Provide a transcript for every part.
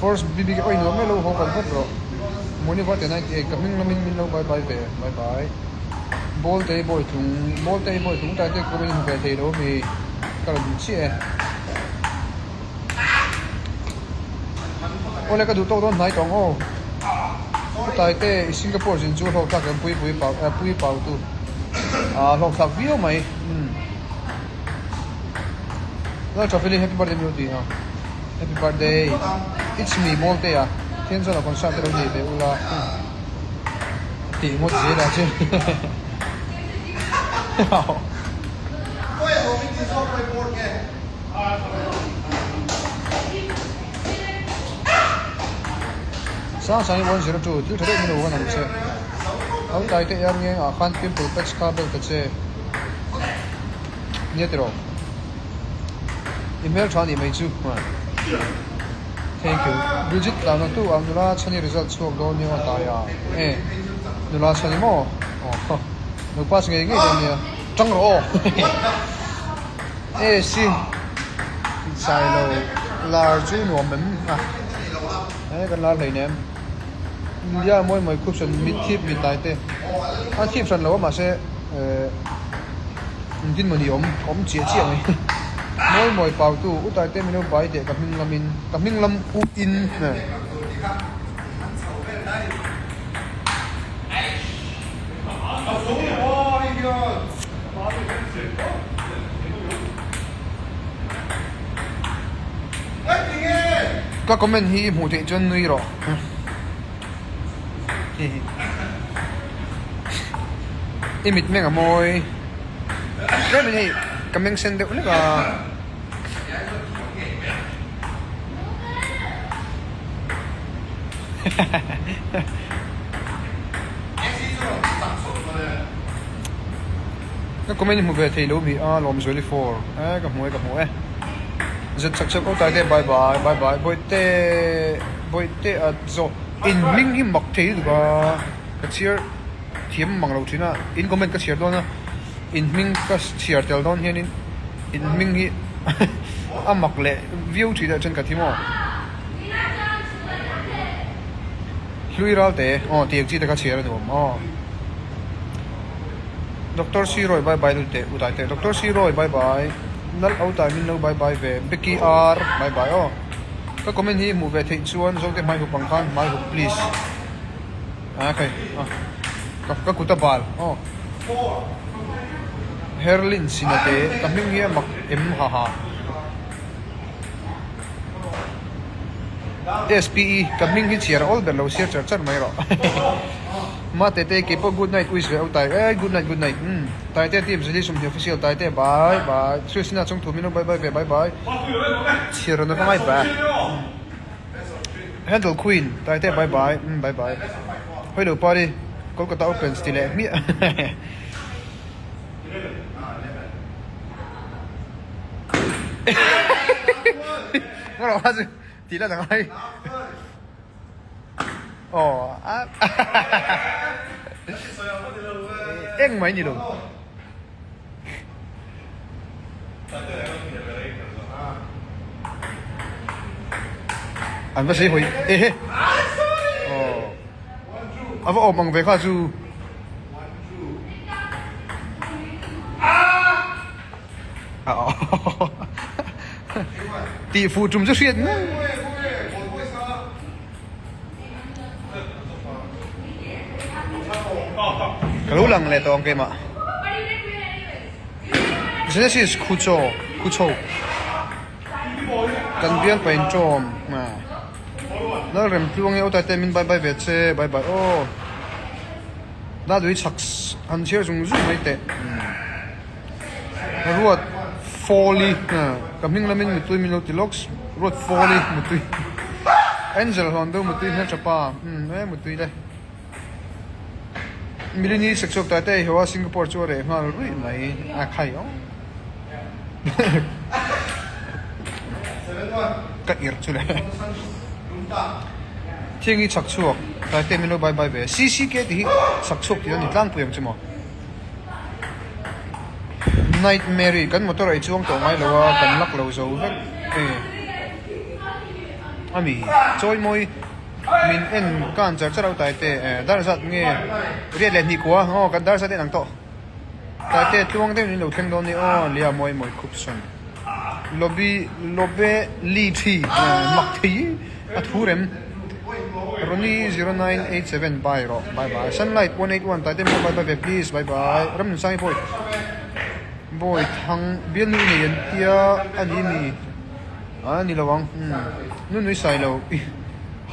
First BB oi no melo ho kan bro moni va te 98 kaming lamin min lo bye bye bye ball te boy tung ta te ko min be te do mi ka lo chi e ole ka du to don nai tong o Taitea Singapore sin chu ho ta kan pui pau tu ho ta view mai no cha feliz happy birthday beauty ha happy birthday it's me Taitea thiên là con sao cái gì để ula thì một gì là chứ sáng sáng một giờ tu tu thấy mình đâu nằm chơi ông tại cái em nghe khan phim phụ patch cable cái chơi nhớ rồi email cho đi mấy chú mà thank you Bridget là nó tu ông là chani result số đó như mà Taitea nó là chani mo nó pass ngay ngay đây nè trăng rồi si sai lâu là chú nó mình cái là này nè India mỗi cúp sân mid tip mid Taitea anh tip sân lâu mà sẽ tin mình om chia này mỗi bảo tu u Taitea mình đâu bài để gặp mình làm u in nè các comment hi mu te chon nui ro imit menga moi re ni kameng sen de ulega các comment mu về thì lâu bị lom rồi for gặp muối rất chắc chắn ông Taitea bye bye bye te zo in minh hi mặc thế được cái chiar thiếm mang lâu chứ na in comment cái chiar đó na in minh cái chiar tel đó hiền in minh hi mặc lệ view chỉ là trên cái thiếm mà lui ra thế tiệc chỉ là cái chiar đó mà Dr. Siroy bye bye luôn te Taitea Dr. Siroy bye bye nal au ta min lo bye bye ve Becky R bye bye ka comment hi mu ve thei chuan zo te mai hu pang khan mai hu please okay ka kuta bal Herlin sinate kaming hi mak ha SPE kaming hi chiar all ber lo share char mai ro ma te ke po good night wish ve au tai good night Taitea team zeli sum official Taitea bye Trisna chung thumino bye chiar na ka mai ba handle queen Taitea bye hello party Kolkata Open still mi ngoro ha ju ti la dang ai em mấy gì đâu anh bác sĩ hồi anh vợ bằng về khoa du tỷ phú trùng rất xuyên cái lỗ lằng này to cái mà this is kucho cần biên phải trộm mà nó rèm pluông nhau tại tên mình bye về xe bye đã đuổi chắc anh chơi dùng zoom mấy tệ ruột folly cầm mình là mình một tuổi mình lót ruột folly một tuổi Angel hòn đâu một tuổi hết chapa một tuổi đây Milini sexual Taitea hiwa Singapore chu re ngal rui mai khai ka ir chu le thingi chak chuak Taitea mino bye ve CC ke ti chak chuk ti ni tlang puyam chu mo nightmare kan motor ai chuang to ngai lowa kan lak lo zo vek ami choi moi min en kan char charau tai te dar sat nge ria le ni kwa ho kan dar sat en ang to tai te tuang de ni lo thleng don ni o lia moi khup son lobby li thi mak thi athurem Roni 0987 bye sunlight 181 tai te bye please bye ram sai boy thang bialnu ni yan tia ani ni lawang nu sai lo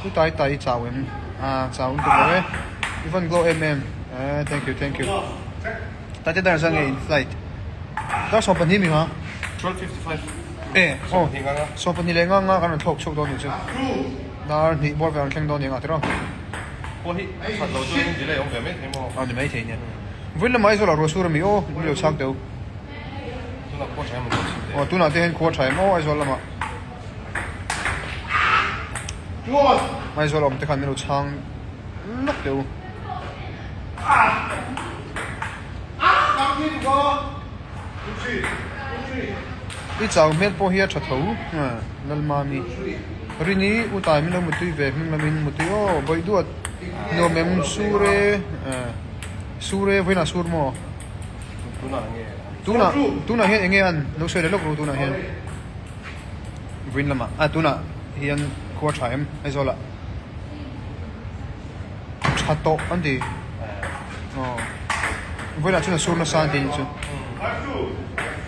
tu tai chawem chawum tu le even glow thank you tai te dar sang in flight da so pan hi mi ha 12:55 so pan ni le nga kan thok chok do ni chu dar ni bor van kleng do ni nga tro po hi phat lo chu ni le ong ve me themo ni mai the ni villa mai so la ro sur mi o ni lo chak do tu na po chai mo tu na te hen ko chai mo ai so la ma mai so lom te khan mi lo chang nok do i chau mel po hi a thatho nal ma mi rini utai mi lo mutui ve mi min mutui o boi du no mem sure voina sur mo tu na hen enge an no se le lok ru tu na hen vin lama tu na hian ko thaim ai zola chato andi voina chu na sur na san din chu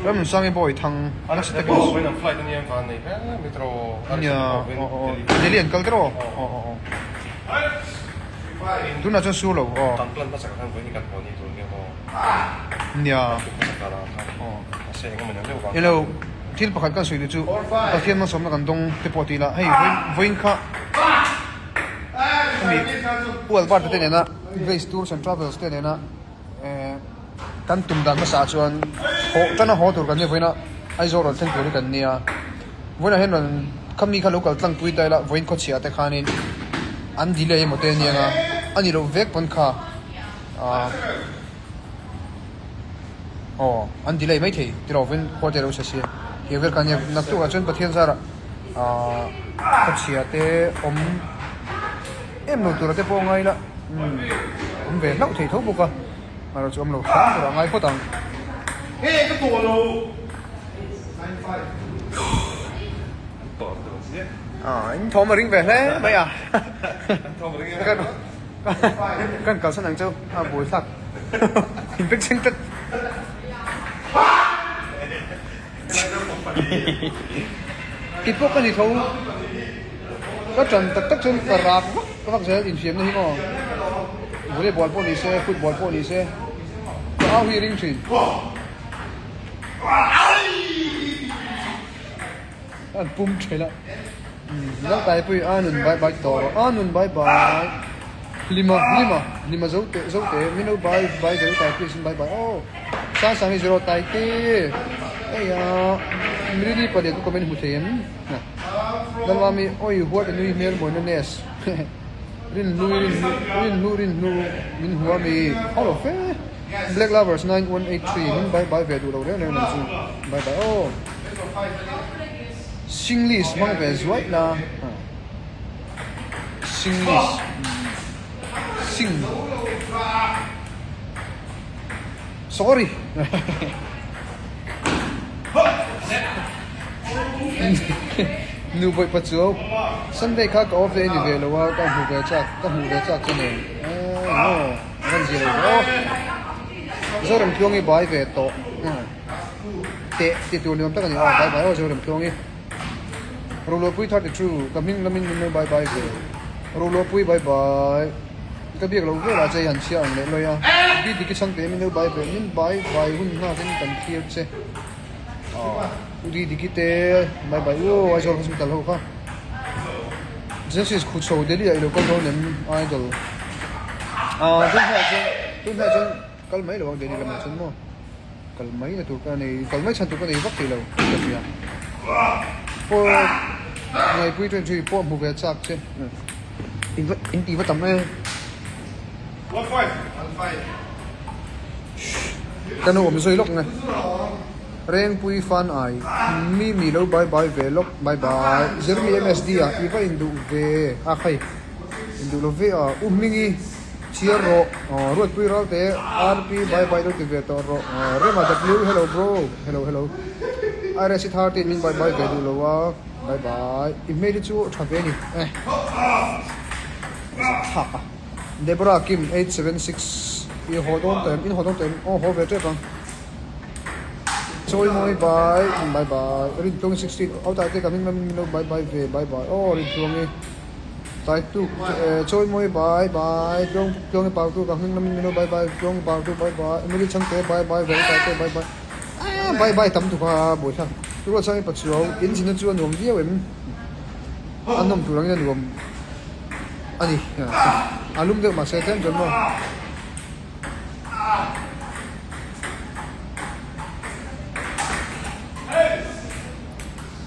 ram sang boy thang ala se te ko when I'm flight ni van ni metro nya delian kaldro tu na chu su lo tan plan ta sakhan voi ni kan poni tu ni ho nya se ngam na le wa hello thil pakhat kan sui chu pathian ma somna kan dong te poti la hei voin kha mi pual bar te ne na base tours and travels te ne na kan tum dan ma sa chuan ho tana ho tur kan ne voina ai zor ron theng tur kan nia voina hen ron kami kha local tlang pui tai la voin ko chia te khanin an delay mo te nia nga ani ro vek pon kha an delay mai thei tiro vin hotel se se ye ver kan ye nak tu achon pathian sara ko chia te em no tur te po ngai la ve lau thei tho boka mà chúng lo khá rồi ngay có tầng cái tổ lô anh thò mà ring về thế bây à cần cầu sân hàng châu buổi sạc hình thức sinh tích kịp có cái gì thấu có trần tất chân cà rạp các bác sẽ in phim này không volleyball po ni se football po ni se how he ring chin an pum chela nak tai pui anun bye to anun bye lima zote mino bye de tai pui sin bye oh sang ni zero tai te ai ya miri pa de ko men hu them dan wa mi oi huat ni mel mo nes rin nu min huwa mi all of it black lovers 9183 min bye ve du lo le ne su bye oh singlis mang ve zwai la singlis sing sorry nu boy pachuo Sunday kha ka off day ni ve lo wa ka hu ve chak chene no gan zero zoram pyongi bai ve to te tu niom ta kan bai zoram pyongi rolo pui 32 coming lamin min bai ve rolo pui bai ka biak lo ve la chai han chiang le lo ya bi dik chang te min bai ve min bai hun na kan thier che udi dikite bai ai zor hospital ho kha Jesus khu chou deli ai lo ko do nem idol tu ha chen kal mai lo deli la ma chen mo kal mai na tu ka nei kal mai chan tu ka nei vak ti lo ya po ngai pui tren chui po mu ve chak che in ti va tam me 1-5 ka no om soi lok ngai reng pui fan ai mi lo bye bye velok bye bye jeremy msd a iba indu ve a khai indu lo ve a mingi cheer ro ruat pui ro te rp bye bye lo te ve to ro rema w hello bro hello rs 13 min bye bye ve du lo wa bye bye email chu thave ni ha Deborah Kim 876 in hodon tem ho ve te bang Choi moi bye rin tong 16 out ta te coming mino bye bye oh rin tong ni tai tu choi moi bye dong pau tu coming mino bye dong pau tu bye mi chang te bye ve ta te bye tam tu ka bo tha tu ro chang pa chu in chin chu nom dia wem anom tu rang nom ani alum de ma se tem jon mo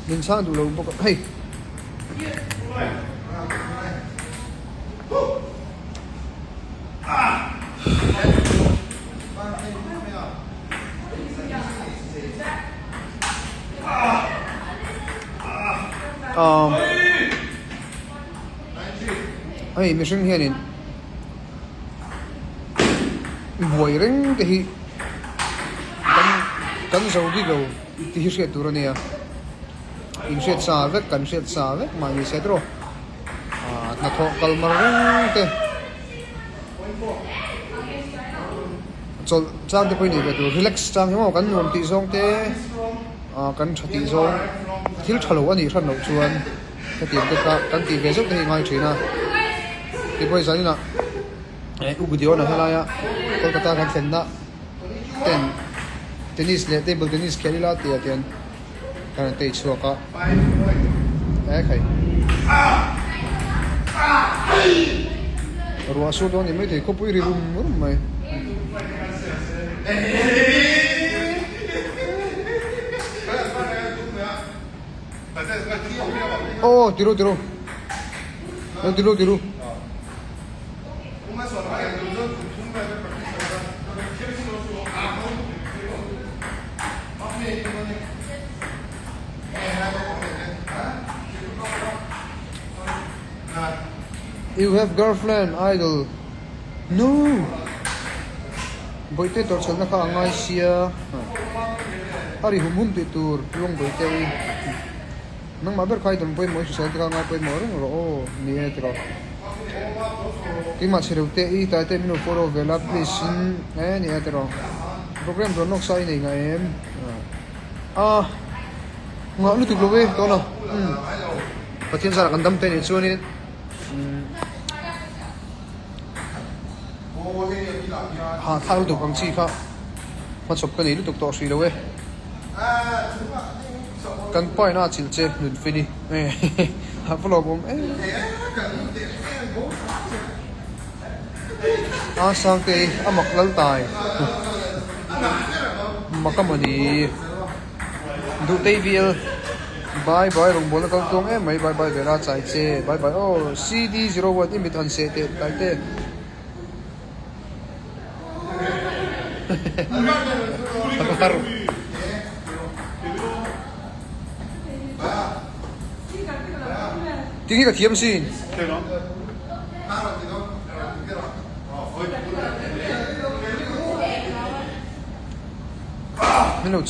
mình sang đủ lâu bốc hey hey mình sinh hiện buổi rừng thì cắn dầu đi gầu thì sẽ tụi này in shet sa vek kan shet sa vek ma ni setro na tho kalmar te chol chang te poi ni ve relax chang mo kan nom ti zong te kan thati zong thil thalo ani than no chuan ka ti te ka kan ti ve zok te ngai thina ti poi zani na ugudio na halaya kolkata kan senna tennis le table tennis khelila ti atian kan te chua ka khai ruwa su don ni mai thei ko pui ri rum mai oh tiro You have girlfriend, idol. No. Boite tor chalna kha angai sia. Ari humum te tur long boite. Nang maber khai don poi moi sel ka ngai poi mor ro o ni e tro. Ki ma chireu te I ta te minu foro vela please ni e tro. Program ro nok sai nei ngai em. Nga lu tu globe to na. Pathian sa kan dam te ni chuani thao được bằng chi khác mà chụp cái này lúc to suy đâu ấy cần phải na chịu chế luyện phi đi học vlog cũng sang cái mặc lal tài mặc cái gì đủ tây việt bye rong bola kang tong mai bye về ra chạy chế bye oh CD01 imit an se te tai te Baru. Tinggi ka thiam sin. Mình nấu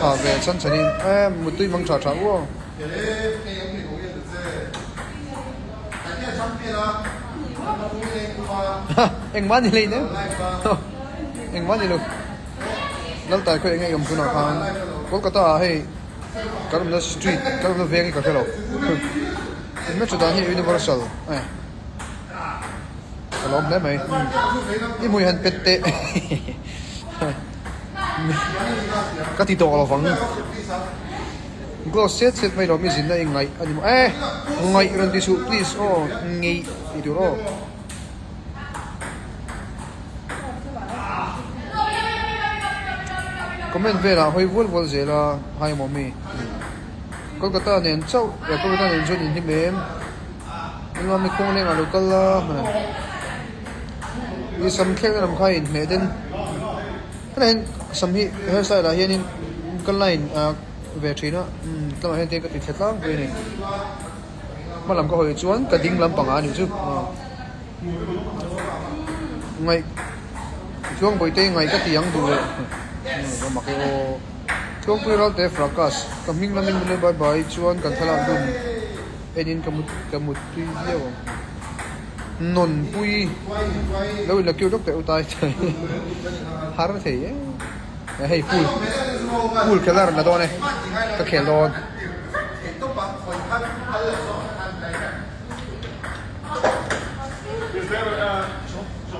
trà về chân chân đi một túi măng trà quá. Anh bán gì lên đấy? Anh bán gì luôn? Nãy tại cái anh em cũng nói rằng Kolkata hay cái đó street cái đó về cái lo. Cái metro đó hay universal. Cái lo đấy mày. Đi mua hàng pette. Cái tí to là vắng. Gloss set mày lo mình xin đây ngay anh em ngay run đi shoot please ngay đi đó. Comment về là hơi vui gì là hai món mì. Kolkata nên châu, Kolkata nên cho nhìn thấy mềm. Nhưng mà mình không nên là local là đi sắm khác làm khai mẹ đến. Cái này sắm hi hairstyle là hiện kan line về trí nó tao hay thấy cái thịt lắm cái này mà làm có hồi chuan cái đinh làm bằng án chứ ngày chuông buổi tối ngày cái tiếng đủ và mặc cái ô chuông buổi rồi để fracas cái mình làm mình bye bye chuan cái thằng làm đúng enin cái một tí nhiều non bui lâu là kêu đốc tại tay trời har thế hay pool cái là nó đó này cái khéo đó Is there